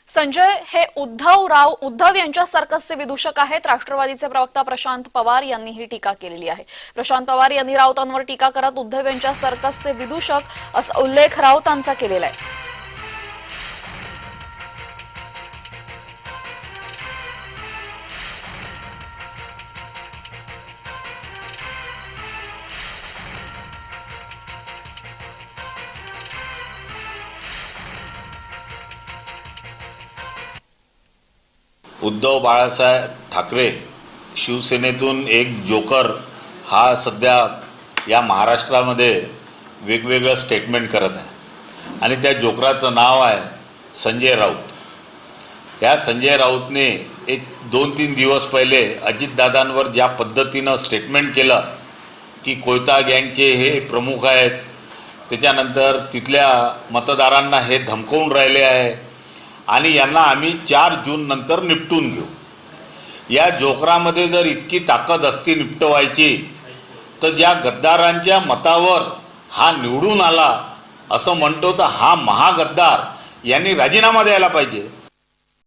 संजय हे उद्धव यांच्या सर्कसचे विदूषक आहेत. राष्ट्रवादीचे प्रवक्ता प्रशांत पवार यांनी ही टीका केलेली आहे. प्रशांत पवार यांनी राऊतांवर टीका करत उद्धव यांच्या सर्कसचे विदूषक असा उल्लेख राऊतांचा केलेला आहे. उद्धव बाळासाहेब ठाकरे शिवसेनेतून एक जोकर हा सध्या या महाराष्ट्रामध्ये वेगवेगळं स्टेटमेंट करत आहे आणि त्या जोकराचं नाव आहे संजय राऊत. या संजय राऊतने एक 2-3 दिवस पहिले अजितदादांवर ज्या पद्धतीनं स्टेटमेंट केलं की कोयता गँगचे हे प्रमुख आहेत, त्याच्यानंतर तिथल्या मतदारांना हे धमकवून राहिले आहे आणि यांना आम्ही 4 जून नंतर निपटून घेऊ. या जोकरामध्ये जर इतकी ताकद असती निपटवायची तर ज्या गद्दारांच्या मतावर हा निवडून आला असं म्हणतो तर हा महागद्दार यांनी राजीनामा द्यायला पाहिजे.